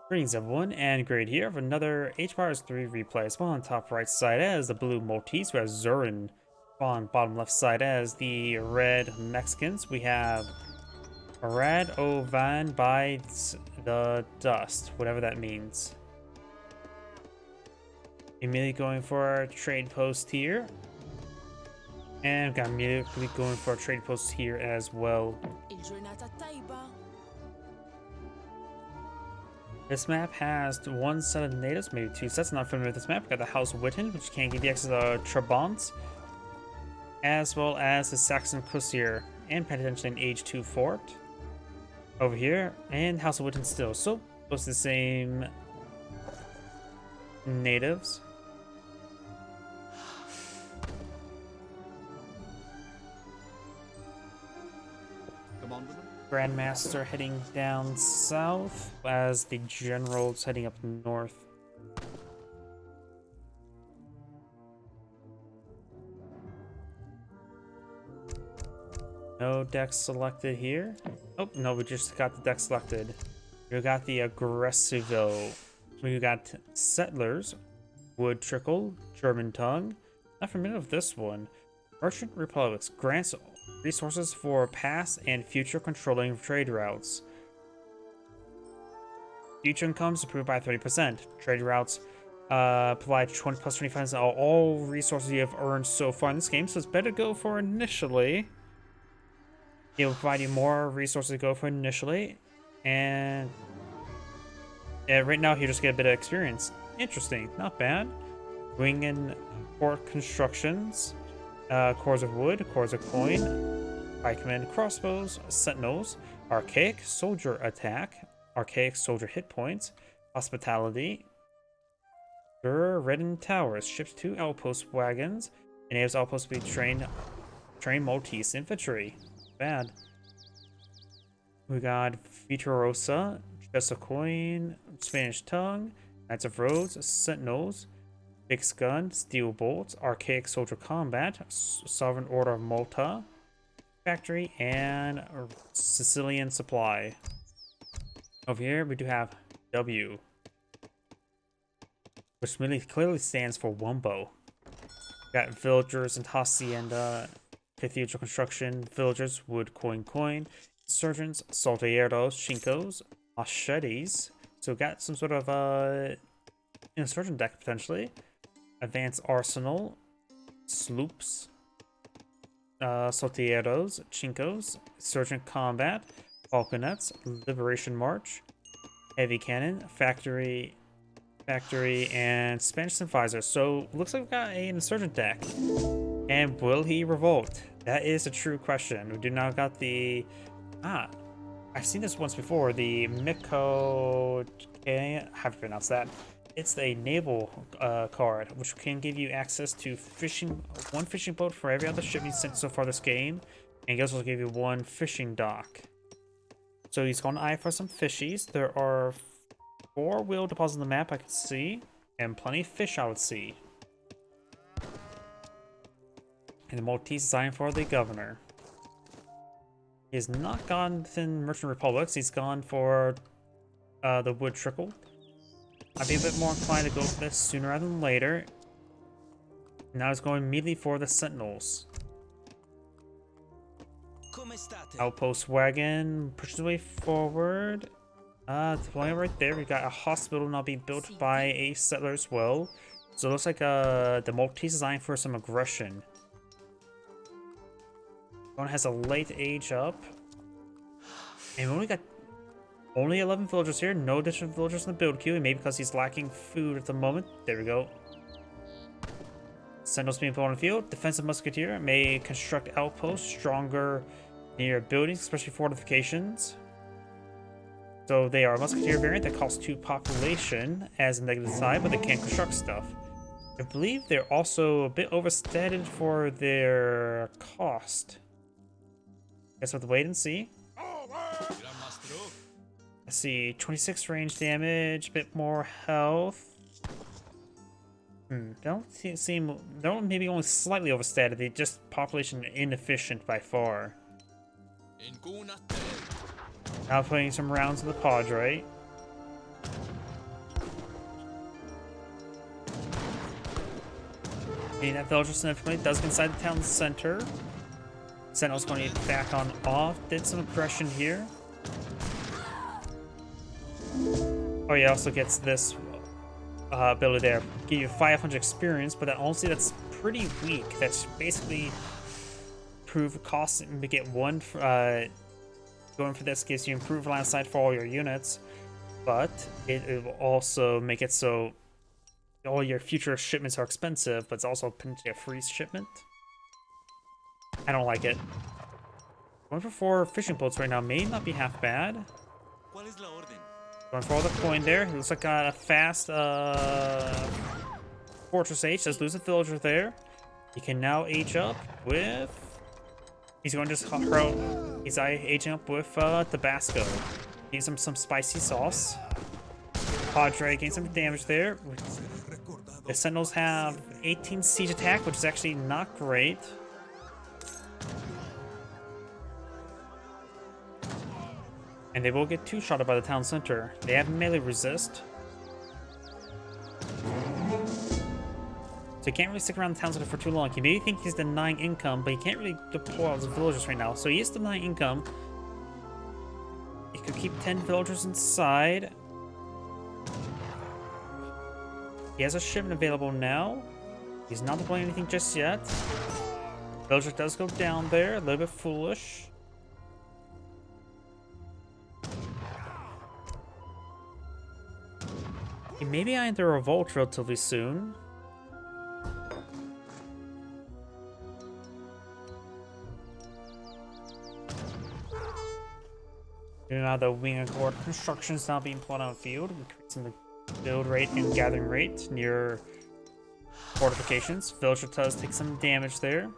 Greetings everyone, and Great here for another H-Bars 3 replay. As well on top right side as the blue Maltese, we have Zerun. On bottom left side as the red Mexicans, we have Radocanbuysthedust, whatever that means. Immediately going for our trade post here. And got immediately going for a trade post here as well. This map has one set of natives, maybe two sets. Not familiar with this map. We got the House Witten, which can give you access to Trabant, as well as the Saxon Cuirassier, and potentially an Age 2 fort over here, and House of Witten still. So, those are the same natives. Grandmaster heading down south as the general's heading up north. No deck selected here. Oh, no, we just got the deck selected. We got the Aggressivo. We got Settlers, Wood Trickle, German Tongue. Not familiar with this one. Merchant Republics grants resources for past and future controlling trade routes. Future incomes improved by 30%. Trade routes provide 20 plus 25% of all resources you have earned so far in this game, so it's better to go for initially. It will provide you more resources to go for initially, and right now you just get a bit of experience. Interesting, not bad. Wing and port constructions. Cores of wood, cores of coin, high command crossbows, sentinels, archaic soldier attack, archaic soldier hit points, hospitality, reddened towers, ships 2 outpost wagons, enables outposts to be trained Maltese infantry. Bad. We got Vitorosa, chest of coin, Spanish tongue, Knights of Rhodes, sentinels, Fixed Gun, Steel Bolts, Archaic Soldier Combat, Sovereign Order of Malta, Factory, and Sicilian Supply. Over here, we do have W, which really clearly stands for Wumbo. We got Villagers and Hacienda, Cathedral Construction, Villagers, Wood, Coin, Insurgents, Solteros, Chinkos, Machetes. So we got some sort of Insurgent deck potentially. Advanced Arsenal, Sloops, Solteros, Chinkos, Insurgent Combat, Falconets, Liberation March, Heavy Cannon, Factory, and Spanish Sympathizer. So looks like we've got an Insurgent deck. And will he revolt? That is a true question. We do now got the I've seen this once before. The Miko, how to pronounce that? It's a naval card, which can give you access to one fishing boat for every other ship you've sent so far this game, and he also give you one fishing dock. So he's going to eye for some fishies. There are 4 wheel deposits on the map I can see, and plenty of fish I would see. And the Maltese designed for the governor. He has not gone in Merchant Republics. He's gone for the Wood Trickle. I'd be a bit more inclined to go for this sooner rather than later. Now he's going immediately for the Sentinels. Outpost wagon pushes the way forward. Deploying right there. We got a hospital now being built by a settler as well. So it looks like the Maltese designed for some aggression. One has a late age up. And we only got only 11 villagers here, no additional villagers in the build queue, and maybe because he's lacking food at the moment. There we go. Sentinels being put on the field. Defensive musketeer may construct outposts stronger near buildings, especially fortifications. So they are a musketeer variant that costs 2 population as a negative side, but they can construct stuff. I believe they're also a bit overstated for their cost. Guess we'll have to wait and see. Let's see, 26 range damage, a bit more health. Don't maybe only slightly overstated. They just population inefficient by far. Now putting some rounds in the Padre. Getting that villager significantly. Does get inside the town center. Sentinel's going to get back on off. Did some aggression here. Oh, he also gets this ability there. Give you 500 experience, but honestly, that's pretty weak. That's basically improve cost and to get one. Going for this gives you improved line of sight for all your units, but it will also make it so all your future shipments are expensive, but it's also potentially a free shipment. I don't like it. Going for 4 fishing boats right now may not be half bad. Going for all the coin there. It looks like got a fast Fortress Age. Does lose a villager there. He can now age up with... He's going to just hurl... He's aging up with Tabasco. Getting some spicy sauce. Padre getting some damage there. The Sentinels have 18 siege attack, which is actually not great. And they will get 2-shotted by the town center. They have melee resist. So he can't really stick around the town center for too long. He maybe think he's denying income, but he can't really deploy all his villagers right now. So he is denying income. He could keep 10 villagers inside. He has a shipment available now. He's not deploying anything just yet. Villager does go down there. A little bit foolish. He may be eyeing the revolt relatively soon. Now the wing and core construction is now being plotted on the field, increasing the build rate and gathering rate near fortifications. Villager does take some damage there.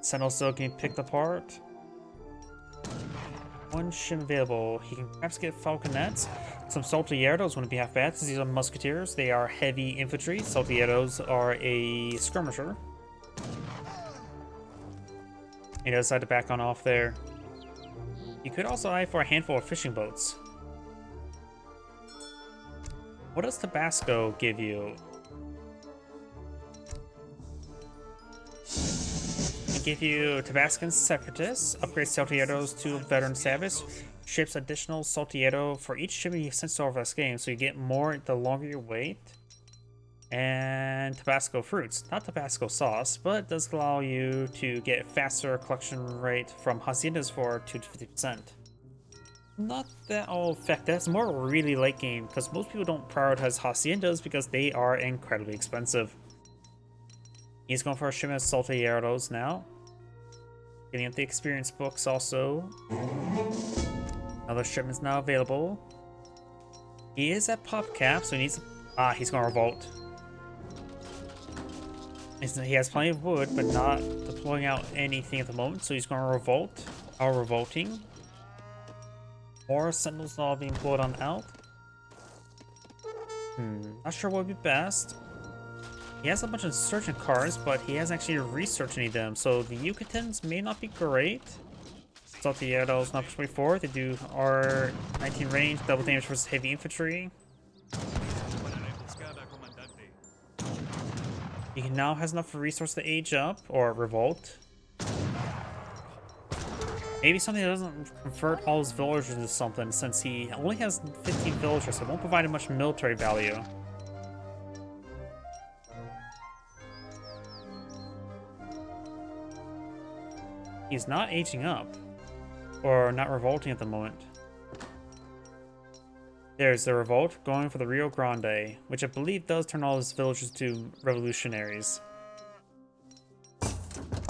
Sentinel still can be picked apart. One ship available. He can perhaps get falconets. Some saltieros wouldn't be half bad since these are musketeers. They are heavy infantry. Saltieros are a skirmisher. He does decide to back on off there. You could also eye for a handful of fishing boats. What does Tabasco give you? It give you Tabascan Separatists, upgrade Saltieros to Veteran Savage, ships additional Saltiero for each shipment you send over this game, so you get more the longer you wait. And Tabasco fruits, not Tabasco sauce, but it does allow you to get faster collection rate from haciendas for 2 to 50%. Not that all effective. That's more really late game because most people don't prioritize haciendas because they are incredibly expensive. He's going for a shipment of saltieros now. Getting up the experience books also. Another shipment's now available. He is at pop cap, so he needs. He's going to revolt. He has plenty of wood, but not deploying out anything at the moment, so he's going to revolt. Are revolting. More sentinels now being pulled on out. Not sure what would be best. He has a bunch of insurgent cards, but he hasn't actually researched any of them, so the Yucatans may not be great. Saltieros not push forward. They do R19 range, double damage versus heavy infantry. He now has enough resource to age up or revolt. Maybe something that doesn't convert all his villagers into something, since he only has 15 villagers, so it won't provide him much military value. He's not aging up, or not revolting at the moment. There's the revolt, going for the Rio Grande, which I believe does turn all his villagers to revolutionaries.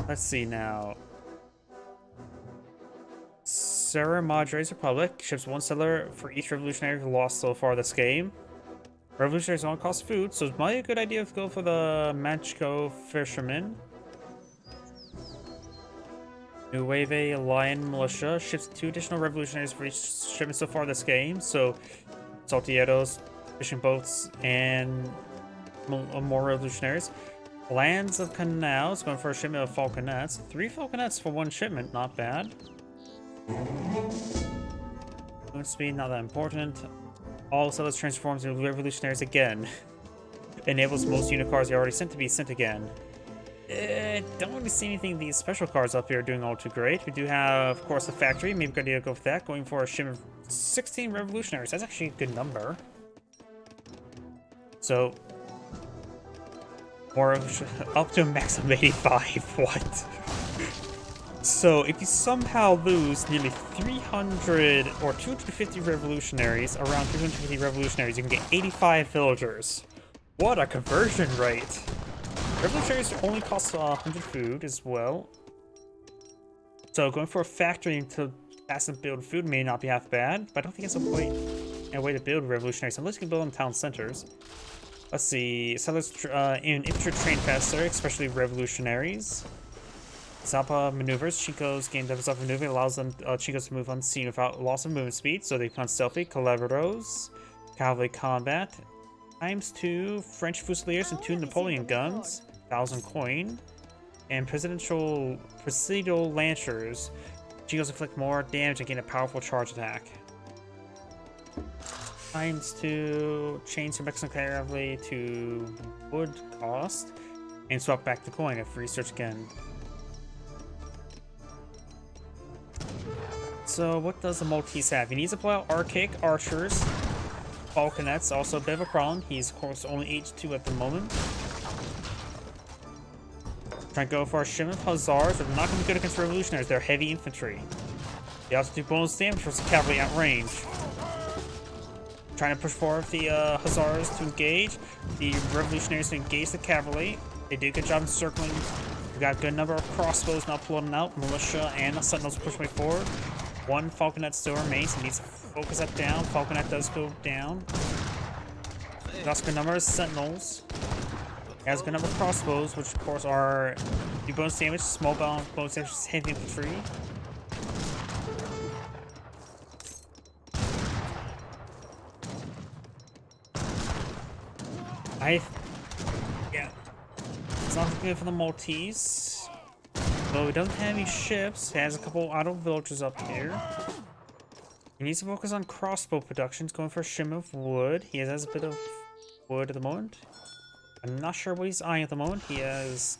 Let's see now. Sierra Madre's Republic ships 1 settler for each revolutionary who lost so far this game. Revolutionaries don't cost food, so it might be a good idea to go for the Manchco Fishermen. Nueve Lion Militia ships 2 additional revolutionaries for each shipment so far this game, so Saltieros, fishing boats, and more revolutionaries. Lands of Canals going for a shipment of falconets. 3 falconets for 1 shipment, not bad. Movement speed, not that important. All settlers transforms into revolutionaries again. Enables most unit cards you already sent to be sent again. Don't really see anything these special cards up here are doing all too great. We do have, of course, the factory. Maybe good idea to go with that. Going for a shim of 16 revolutionaries. That's actually a good number. So, more of, up to a max of 85. What? So, if you somehow lose nearly 300 or 250 revolutionaries, around 350 revolutionaries, you can get 85 villagers. What a conversion rate! Revolutionaries only cost 100 food as well. So, going for a factory to fast build food may not be half bad, but I don't think it's a way to build revolutionaries unless you can build in town centers. Let's see, settlers in infantry train faster, especially revolutionaries. Zappa maneuvers. Chinkos gain double Zappa maneuver, allows them Chinkos to move unseen without loss of movement speed, so they become stealthy. Calaveros, cavalry combat. ×2 French Fusiliers and 2 Napoleon guns, 1,000 coin. And presidential lancers. Chinkos inflict more damage and gain a powerful charge attack. ×2 change from Mexican cavalry to wood cost. And swap back the coin if research again. So what does the Maltese have? He needs to pull out archaic archers. Falconet's also a bit of a problem. He's of course only H2 at the moment. Trying to go for a shim of hussars, but they're not going to be good against revolutionaries. They're heavy infantry. They also do bonus damage for the cavalry at range. Trying to push forward the hussars to engage. The revolutionaries to engage the cavalry. They do a good job encircling. We got a good number of crossbows now pulling out. Militia and the sentinels push way forward. One falconet still remains. He needs to focus that down. Falconet does go down. That's a good number of sentinels. He has a good number of crossbows, which of course are do bonus damage, small bonus damage, heavy infantry. Yeah, it's not good for the Maltese. Though he doesn't have any ships, he has a couple idle villagers up here. He needs to focus on crossbow production. He's going for a shim of wood. He has a bit of wood at the moment. I'm not sure what he's eyeing at the moment. He has...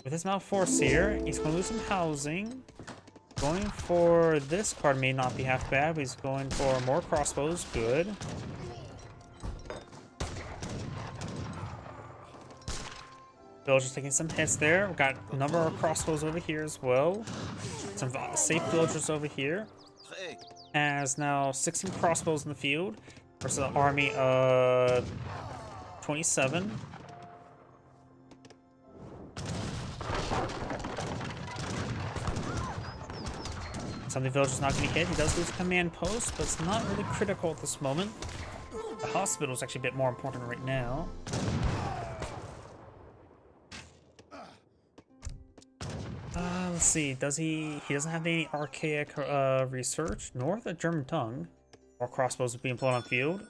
With his amount of force here, he's going to lose some housing. Going for this card may not be half bad, but he's going for more crossbows. Good. Villagers taking some hits there. We've got a number of crossbows over here as well. Some safe villagers over here. Has now 16 crossbows in the field versus an army of 27. Some of the villagers not getting hit. He does lose a command post, but it's not really critical at this moment. The hospital is actually a bit more important right now. Let's see. Does he doesn't have any archaic research, nor the German tongue. More crossbows being pulled on field.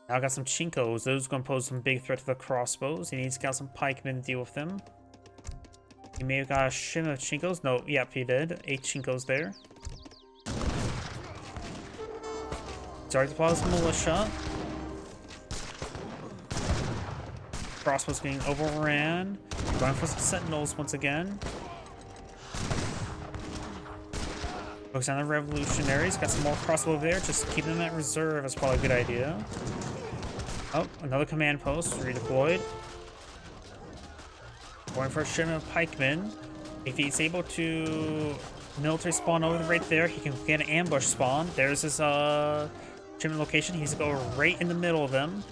Now I got some Chinkos. Those are going to pose some big threat to the crossbows. He needs to get some pikemen to deal with them. He may have got a shim of Chinkos. No, yep, he did. 8 Chinkos there. Sorry to pause militia. Crossbows getting overran. Going for some sentinels once again. Focus on the revolutionaries. Got some more crossbow there. Just keep them at reserve is probably a good idea. Oh, another command post redeployed. Going for a shim of pikemen. If he's able to military spawn over right there, he can get an ambush spawn. There's his shim location. He's going to go right in the middle of them.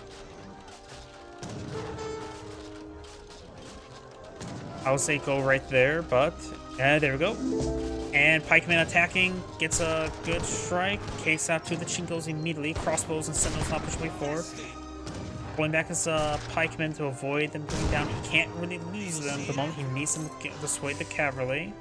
I would say go right there, but there we go. And pikemen attacking, gets a good strike. Case out to the Chinkos immediately. Crossbows and sentinels not push way forward. Going back as pikemen to avoid them going down. He can't really lose them at the moment. He needs them to dissuade the cavalry.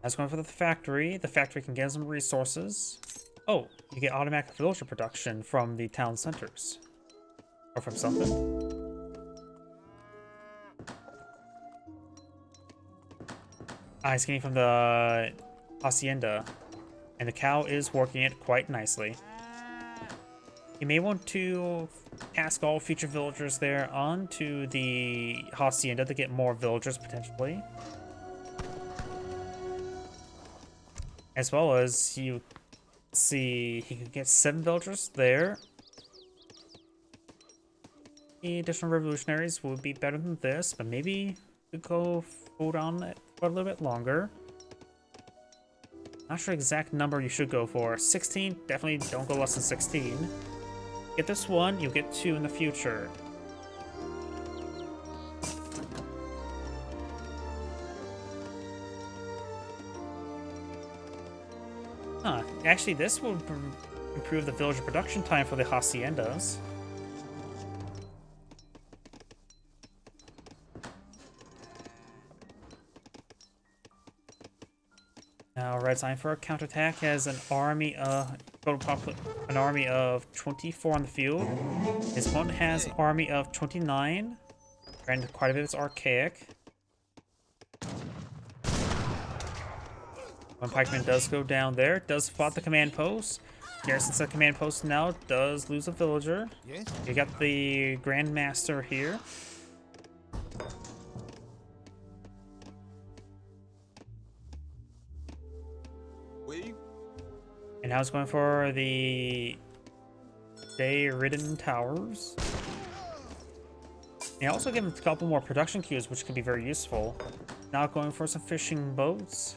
That's going for the factory. The factory can get some resources. Oh, you get automatic villager production from the town centers. Or from something. It's getting from the hacienda, and the cow is working it quite nicely. You may want to task all future villagers there onto the hacienda to get more villagers potentially. As well as you see, he can get 7 villagers there. The additional revolutionaries would be better than this, but maybe we could go hold on it for a little bit longer. Not sure exact number you should go for. 16, definitely don't go less than 16. Get this one, you'll get 2 in the future. Huh, actually this will improve the villager production time for the haciendas. Now, Red Sign for a counterattack has an army of 24 on the field. His opponent has an army of 29, and quite a bit is archaic. When pikeman does go down there, does spot the command post. Garrison's the command post now does lose a villager. You got the Grand Master here. And now it's going for the Day-ridden Towers. And also give him a couple more production queues, which could be very useful. Now going for some fishing boats,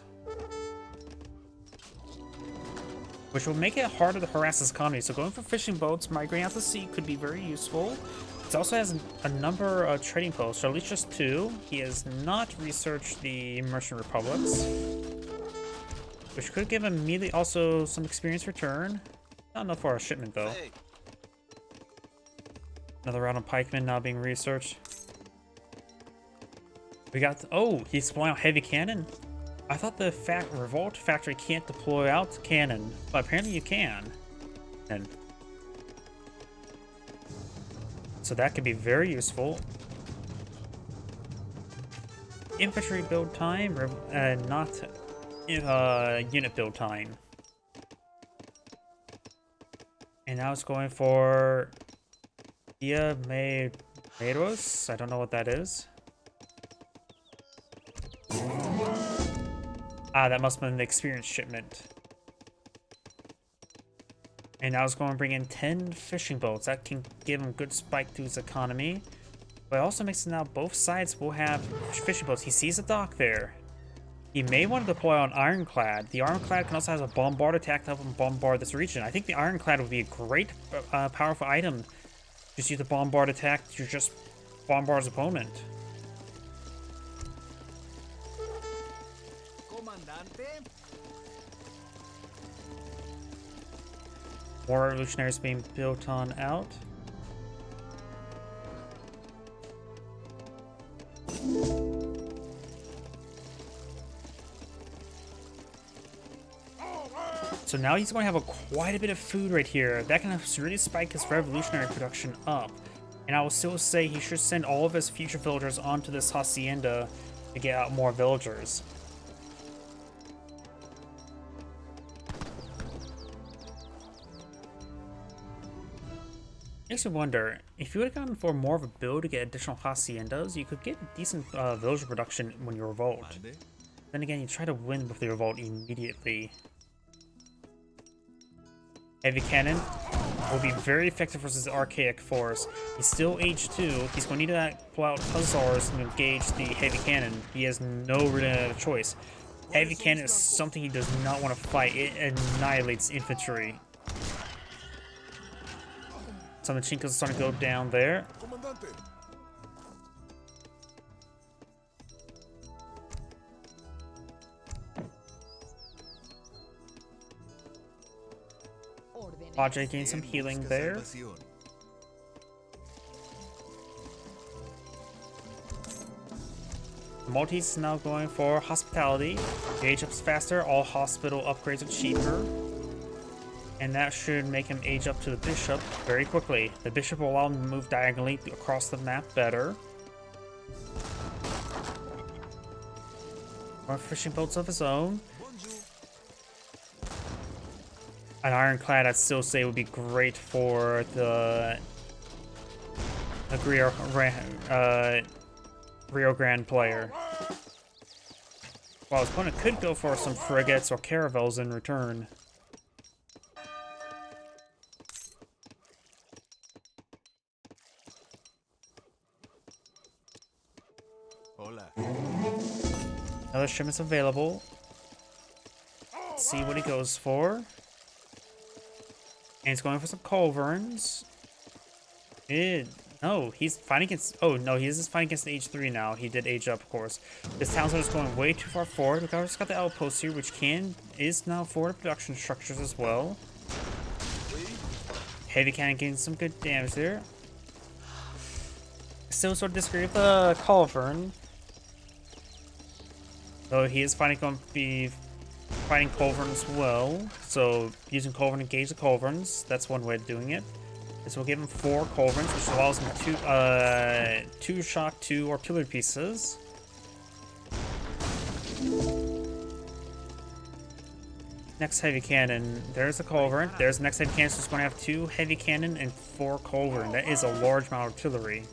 which will make it harder to harass his economy. So going for fishing boats, migrating out to sea could be very useful. It also has a number of trading posts, or at least just 2. He has not researched the Merchant Republics, which could give him immediately also some experience return. Not enough for a shipment though. Another round of pikemen now being researched. We got, oh, he's deploying out heavy cannon. I thought the Revolt factory can't deploy out cannon, but apparently you can. And so that could be very useful. Infantry build time, not unit build time. And now it's going for Dia Medeiros. I don't know what that is. That must have been the experience shipment. And now it's going to bring in 10 fishing boats. That can give him a good spike to his economy. But it also makes it now both sides will have fishing boats. He sees a dock there. He may want to deploy on Ironclad. The Ironclad can also have a bombard attack to help him bombard this region. I think the Ironclad would be a great, powerful item. Just use the bombard attack to just bombard his opponent. More revolutionaries being built on out. So now he's going to have quite a bit of food right here. That can really spike his revolutionary production up. And I will still say he should send all of his future villagers onto this hacienda to get out more villagers. Makes me wonder, if you would have gone for more of a build to get additional haciendas, you could get decent villager production when you revolt. Then again, you try to win with the revolt immediately. Heavy cannon will be very effective versus the archaic force. He's still age 2. He's going to need to pull out hussars to engage the heavy cannon. He has no really choice. Heavy cannon is something he does not want to fight. It annihilates infantry. Some of the Chinkos are starting to go down there. Ajay gained some healing there. Maltese is now going for hospitality. The age ups faster, all hospital upgrades are cheaper. And that should make him age up to the bishop very quickly. The bishop will allow him to move diagonally across the map better. More fishing boats of his own. An ironclad, I'd still say, would be great for the Rio Grande player. While his opponent could go for some frigates or caravels in return. Another shipment's available. Let's see what he goes for. And he's going for some culverins. No, he's fighting against... Oh, no, he is fighting against the age 3 now. He did age up, of course. This town is going way too far forward. We've just got the outpost here, which is now forward production structures as well. Heavy cannon getting some good damage there. Still sort of disagree with the culverin. Though he is going to be fighting culverin as well. So using culverin to engage the culverins. That's one way of doing it. This will give him 4 culverins, which allows him 2 shock, 2 artillery pieces. Next heavy cannon. There's the culverin. There's the next heavy cannon. So it's going to have 2 heavy cannon and 4 culverin. That is a large amount of artillery.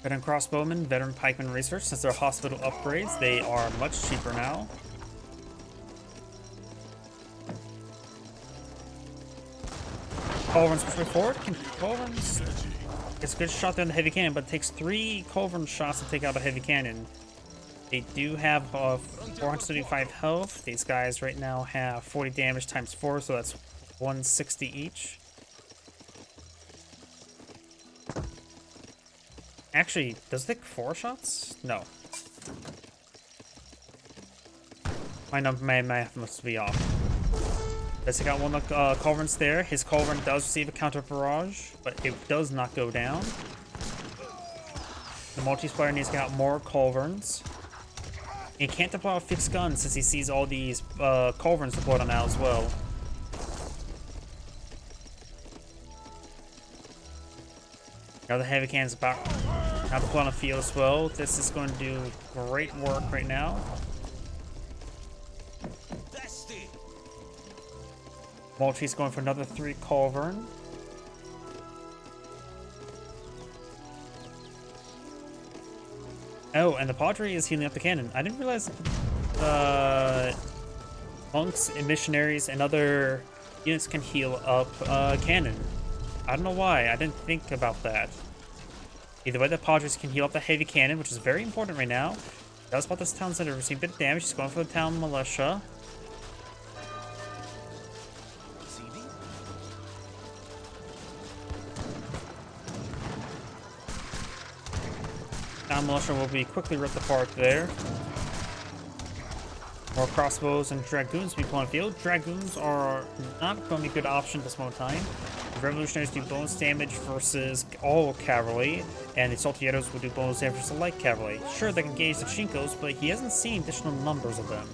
Veteran crossbowmen, veteran pikemen research. Since they're hospital upgrades, they are much cheaper now. Culverins push way forward. Culverins gets a good shot there in the heavy cannon, but it takes 3 culverin shots to take out the heavy cannon. They do have 475 health. These guys right now have 40 damage times 4, so that's 160 each. Actually, does it take 4 shots? No. My math must be off. Let's take out one of the culverins there. His culverin does receive a counter barrage, but it does not go down. The Maltese player needs to get out more culverins. He can't deploy a fixed gun since he sees all these culverins deployed on now as well. Now the heavy cannon's about now deployed on the field as well. This is going to do great work right now. Maltese going for another 3 culverin. Oh, and the Padre is healing up the cannon. I didn't realize monks and missionaries and other units can heal up cannon. I don't know why. I didn't think about that. Either way, the Padres can heal up the heavy cannon, which is very important right now. He does spot this town center, receiving a bit of damage. He's going for the town militia. Town militia will be quickly ripped apart there. More crossbows and dragoons will be put on the field. Dragoons are not going to be a good option at this moment in time. The revolutionaries do bonus damage versus all cavalry, and the saltieros will do bonus damage versus light cavalry. Sure, they can engage the chinkos, but he hasn't seen additional numbers of them.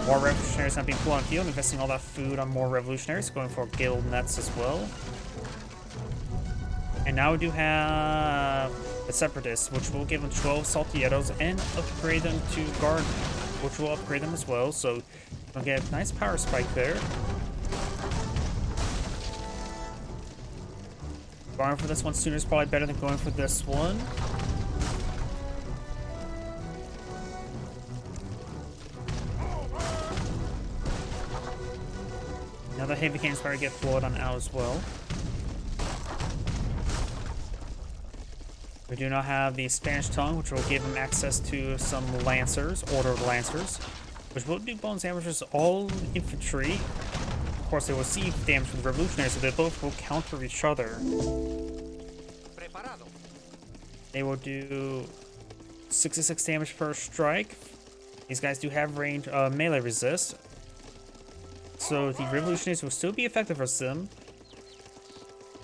More revolutionaries not being put on the field, investing all that food on more revolutionaries, going for guild nets as well. And now we do have the separatists, which will give them 12 saltieros and upgrade them to guard, which will upgrade them as well. So we'll get a nice power spike there. Going for this one sooner is probably better than going for this one. Now the heavy cannons probably get flowed on out as well. We do not have the Spanish tongue, which will give him access to some lancers, ordered lancers, which will do bonus damage to all infantry. Of course, they will receive damage from the revolutionaries, so they both will counter each other. They will do 66 damage per strike. These guys do have range melee resist, so the revolutionaries will still be effective versus them.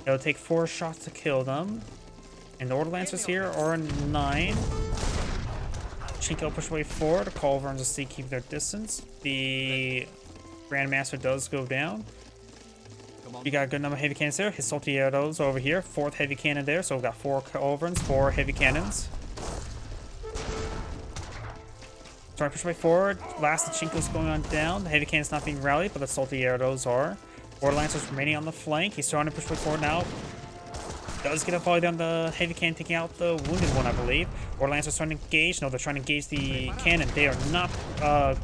It'll take 4 shots to kill them. And the order lancers here are 9. Chinko push way forward. The culverins will see keep their distance. The Grandmaster does go down. We got a good number of heavy cannons there. His saltieros over here. 4th heavy cannon there. So we've got 4 culverins, 4 heavy cannons. Trying to push my forward. Last Chinko's going on down. The heavy cannon's not being rallied, but the salty arrows are. Border Lancer's remaining on the flank. He's trying to push my forward now. Does get a volley down the heavy cannon, taking out the wounded one, I believe. Border Lancer's trying to engage. No, they're trying to engage the cannon. They are not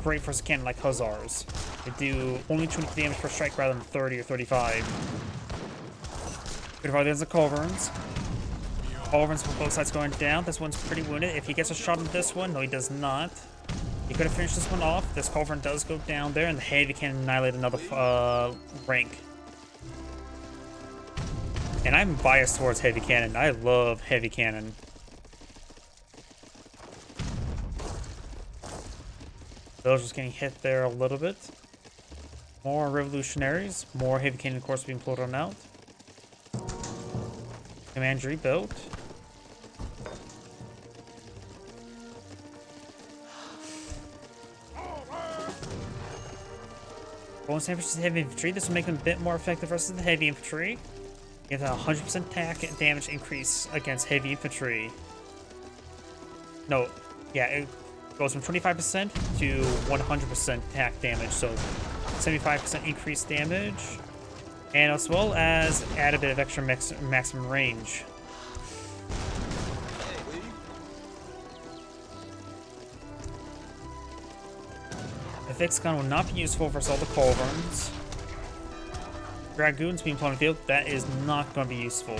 great for a cannon like Hussars. They do only 20 damage per strike rather than 30 or 35. Good volley against the Culverins. Culverins from both sides going down. This one's pretty wounded. If he gets a shot on this one, no, he does not. He could have finished this one off. This Culverin does go down there, and the heavy can annihilate another rank. And I'm biased towards heavy cannon. I love heavy cannon. Villagers getting hit there a little bit. More revolutionaries. More heavy cannon, of course, being pulled on out. Commandery built. Bonus damage to heavy infantry. This will make them a bit more effective versus the heavy infantry. You have a 100% attack damage increase against heavy infantry. No, yeah, it goes from 25% to 100% attack damage, so 75% increased damage, and as well as add a bit of extra maximum range. The fixed gun will not be useful versus all the Culverins. Dragoons being put on the field, that is not going to be useful.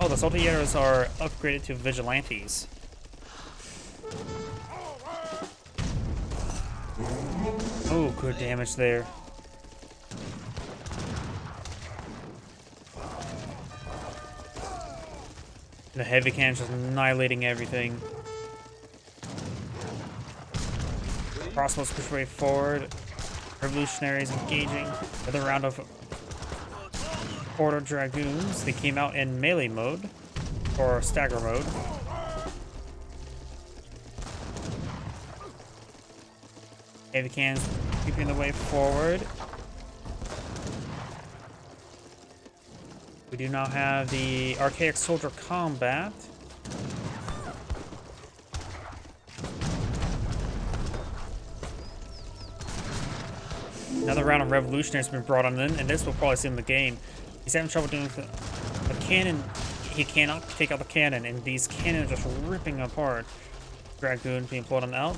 Oh, the salty arrows are upgraded to vigilantes. Oh, good damage there. The heavy cannon's just annihilating everything. Crossbows push way forward. Revolutionaries engaging. Another round of Order Dragoons. They came out in melee mode. Or stagger mode. Heavy cannons keeping the way forward. We do now have the Archaic Soldier Combat. Another round of Revolutionaries has been brought on in, and this will probably see him in the game. He's having trouble doing the cannon. He cannot take out the cannon, and these cannons are just ripping apart. Dragoons being pulled on out.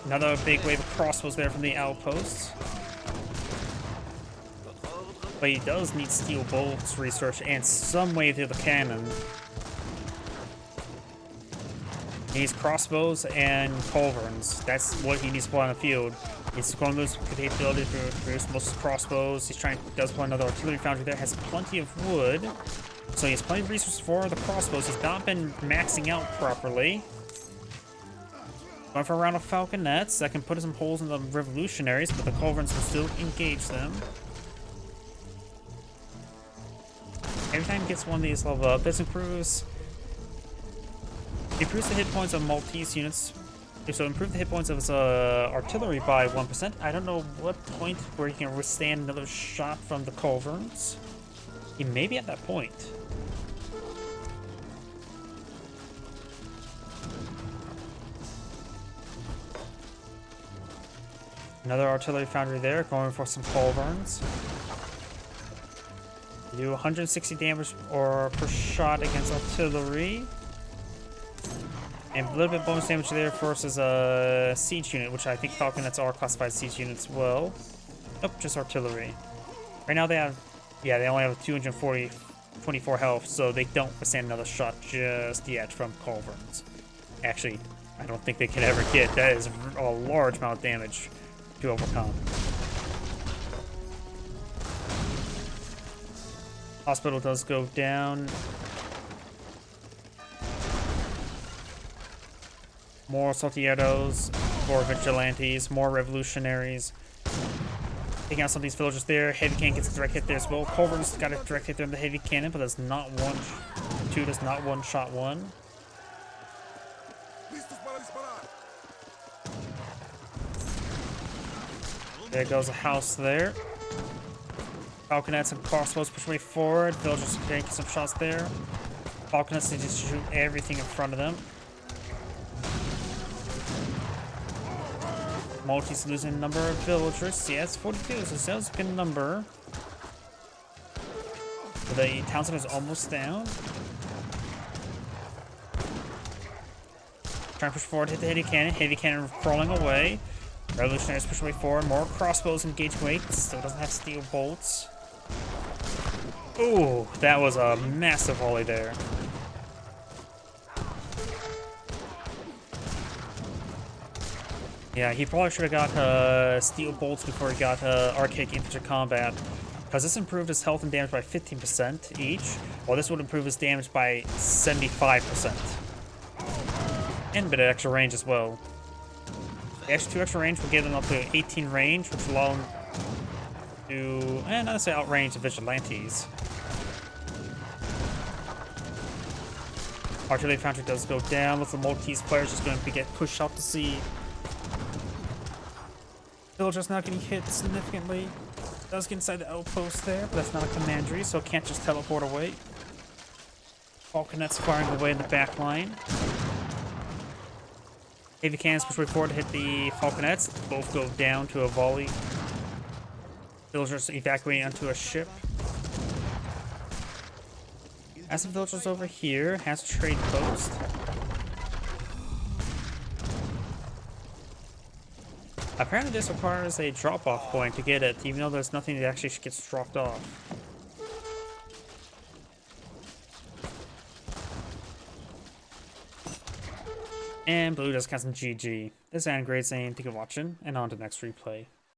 Another big wave of crossbows there from the outposts. But he does need steel bolts research and some way through the cannon. He needs crossbows and culverins. That's what he needs to pull on the field. He's going to lose the ability to produce most crossbows. Does pull another artillery foundry there. Has plenty of wood. So he has plenty of resources for the crossbows. He's not been maxing out properly. Going for a round of falconets. That can put some holes in the revolutionaries, but the culverins will still engage them. Every time he gets one of these level up, this improves the hit points of Maltese units. So improve the hit points of his artillery by 1%. I don't know what point where he can withstand another shot from the culverins. He may be at that point. Another artillery foundry there, going for some culverins. You do 160 damage per shot against artillery. And a little bit bonus damage there versus a siege unit, which I think falconets are classified siege units as well. Nope, just artillery. Right now they have, yeah, they only have 24 health, so they don't withstand another shot just yet from culverins. Actually, I don't think they can ever get. That is a large amount of damage to overcome. Hospital does go down. More saltieros, more vigilantes, more revolutionaries. Taking out some of these villagers there. Heavy cannon gets a direct hit there as well. Culverins got a direct hit there in the heavy cannon, but that's not does not one-shot one. There goes a house there. Falconets and crossbows push way forward. Villagers can get some shots there. Falconets need to shoot everything in front of them. Maltese losing a number of villagers. Yes, 42, so that's a good number. So the town center is almost down. Trying to push forward, hit the heavy cannon. Heavy cannon crawling away. Revolutionaries push way forward. More crossbows engage weights. Still doesn't have steel bolts. Ooh, that was a massive volley there. Yeah, he probably should have got steel bolts before he got archaic infantry combat, because this improved his health and damage by 15% each, while this would improve his damage by 75%. And a bit of extra range as well. The extra 2 extra range will give them up to 18 range, which will allow them to, not necessarily outrange the vigilantes. Artillery infantry does go down, with the Maltese players just going to get pushed out to sea. Villagers not getting hit significantly. Does get inside the outpost there, but that's not a commandery, so it can't just teleport away. Falconets firing away in the back line. Heavy cannons push way forward to hit the Falconets. Both go down to a volley. Villagers evacuating onto a ship. As the villagers over here has a trade post. Apparently this requires a drop-off point to get it, even though there's nothing that actually gets dropped off. And blue does cast some GG. This is Great Zane. Thank you for watching, and on to the next replay.